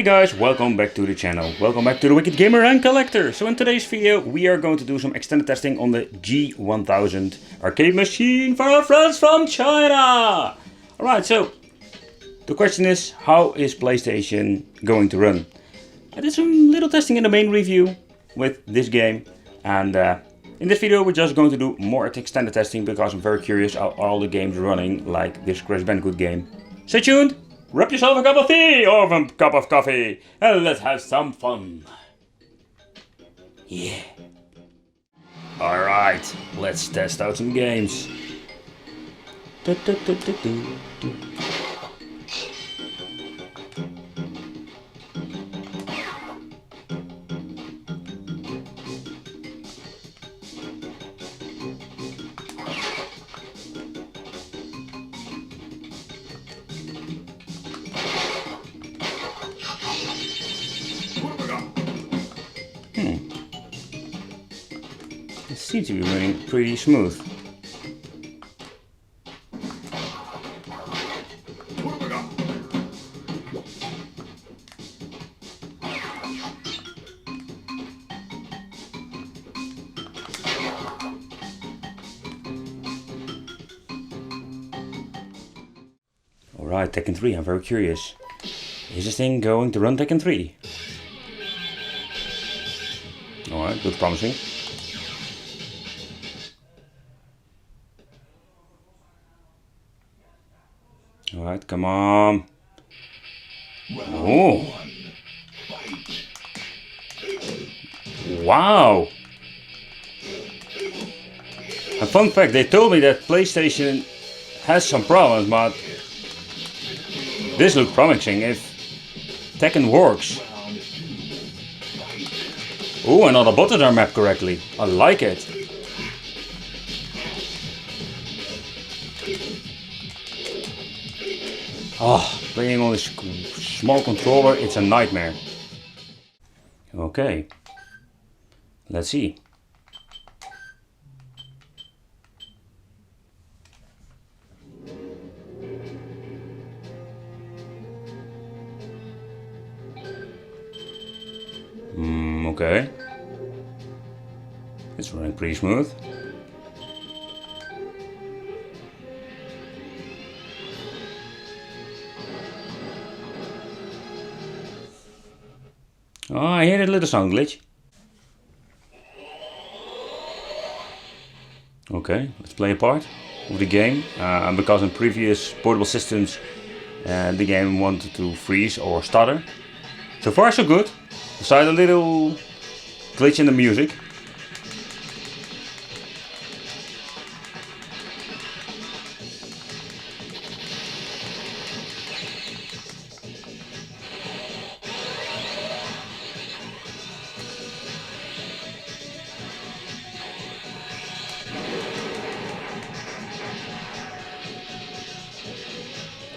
guys, welcome back to the channel. Welcome back to the Wicked Gamer and Collector. So in today's video we are going to do some extended testing on the G1000 arcade machine for our friends from China. Alright, so the question is, how is PlayStation going to run? I did some little testing in the main review with this game, and in this video we're just going to do more extended testing because I'm very curious how all the games running, like this Crash Bandicoot game. Stay tuned! Grab yourself a cup of tea or a cup of coffee and let's have some fun. Yeah. Alright, let's test out some games. It seems to be running pretty smooth. Alright, Tekken 3, I'm very curious. Is this thing going to run Tekken 3? Alright, looks promising. Alright, come on. Oh. Wow. A fun fact, they told me that PlayStation has some problems, but this looks promising if Tekken works. Oh, and all the buttons are mapped correctly. I like it. Oh, playing on this small controller, it's a nightmare. Okay, let's see. Okay. It's running pretty smooth. Oh, I hear a little sound glitch. Okay, let's play a part of the game. Because in previous portable systems the game wanted to freeze or stutter. So far so good. Besides a little glitch in the music.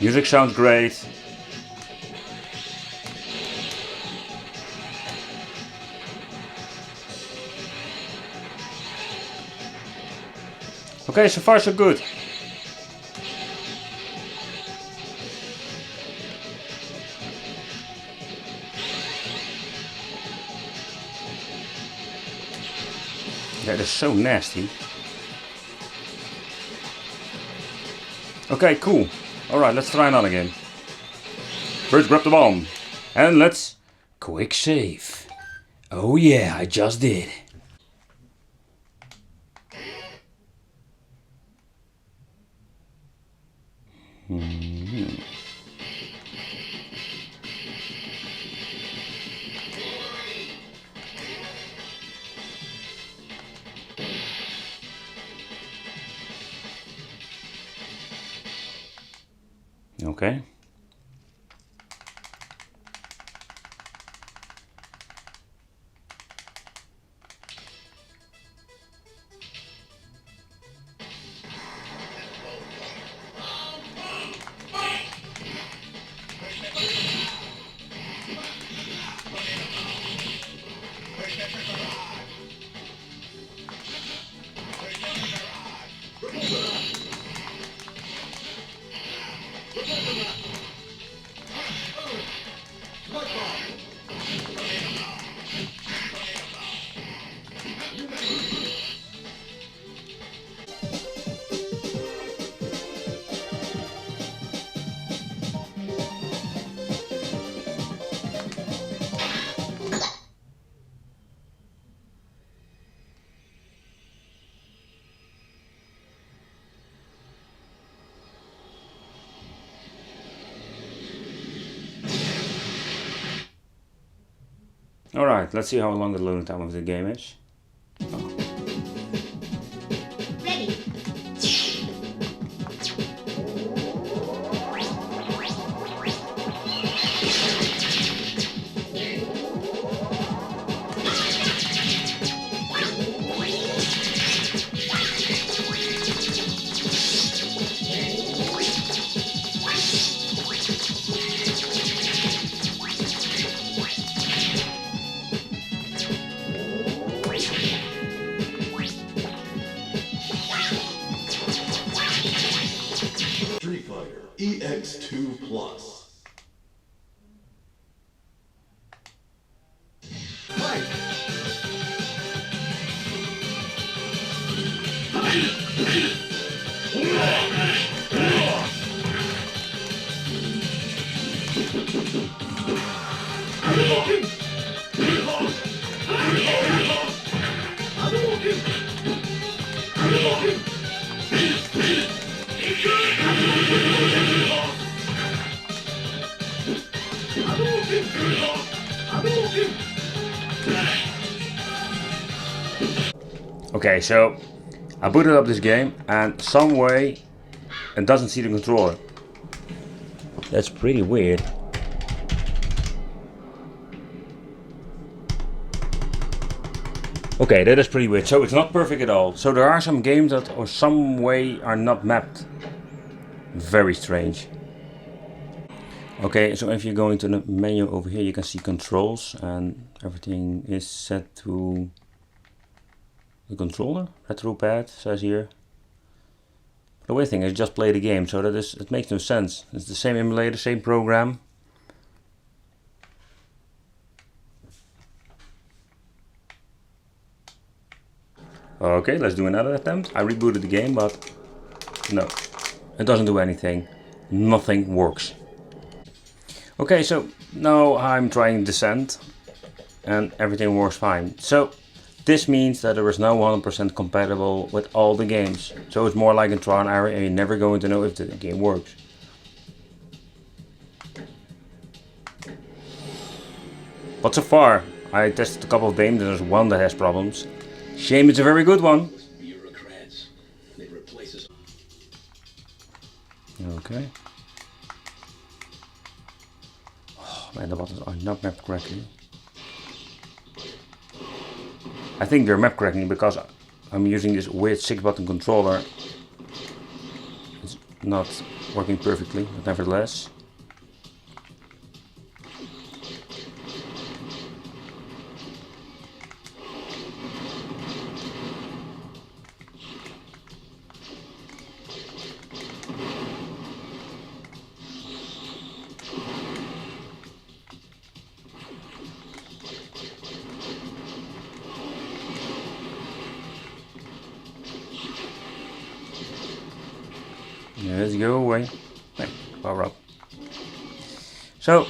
Music sounds great. Okay, so far so good. That is so nasty. Okay, cool. Alright, let's try another game. First grab the bomb. And let's quick save. Oh yeah, I just did. Okay. Alright, let's see how long the loading time of the game is. Ready. Street Fighter EX2 Plus. Fight! Okay, so I booted up this game and some way it doesn't see the controller. That's pretty weird. Okay, that is pretty weird. So it's not perfect at all. So there are some games that or some way are not mapped. Very strange. Okay, so if you go into the menu over here, you can see controls and everything is set to the controller. Retro pad says here. The weird thing is just play the game, so it makes no sense. It's the same emulator, same program. Okay, let's do another attempt. I rebooted the game, but no, it doesn't do anything. Nothing works. Okay, so now I'm trying Descent and everything works fine. So this means that there is no 100% compatible with all the games. So it's more like a trial and error and you're never going to know if the game works. But so far, I tested a couple of games and there's one that has problems. Shame it's a very good one. Okay. Oh man, the buttons are not mapped correctly. I think they're mapped correctly because I'm using this weird 6-button controller. It's not working perfectly, but nevertheless. Let's go away. Hey, power up. So,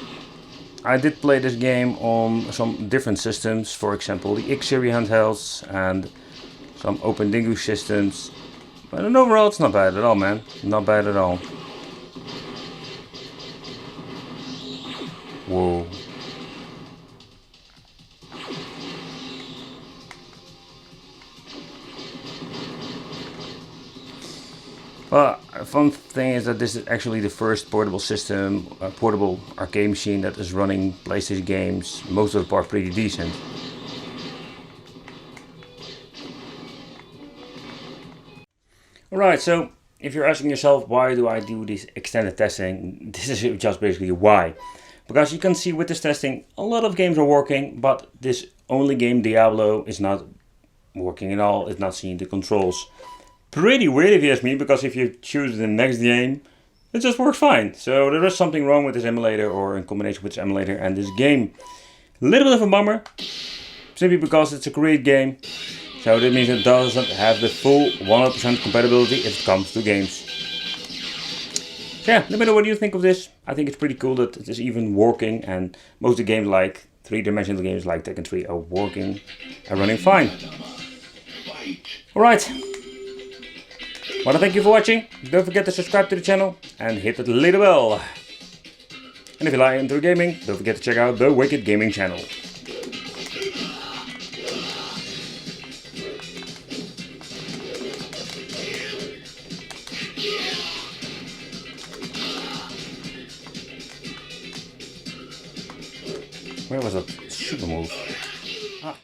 I did play this game on some different systems, for example the X-series handhelds and some Open Dingo systems. But overall it's not bad at all, man. Not bad at all. Whoa. Well, a fun thing is that this is actually the first portable system, portable arcade machine that is running PlayStation games, most of the parts pretty decent. Alright, so if you're asking yourself why do I do this extended testing, this is just basically why. Because you can see with this testing, a lot of games are working, but this only game, Diablo, is not working at all, it's not seeing the controls. Pretty weird if you ask me, because if you choose the next game, it just works fine. So there is something wrong with this emulator or in combination with this emulator and this game. A little bit of a bummer, simply because it's a great game. So that means it doesn't have the full 100% compatibility if it comes to games. So yeah, let me know what you think of this. I think it's pretty cool that it is even working, and most of the games like 3-dimensional games like Tekken 3 are working and running fine. Alright. Well, thank you for watching. Don't forget to subscribe to the channel and hit that little bell. And if you like into gaming, don't forget to check out the Wicked Gaming channel. is dat super move?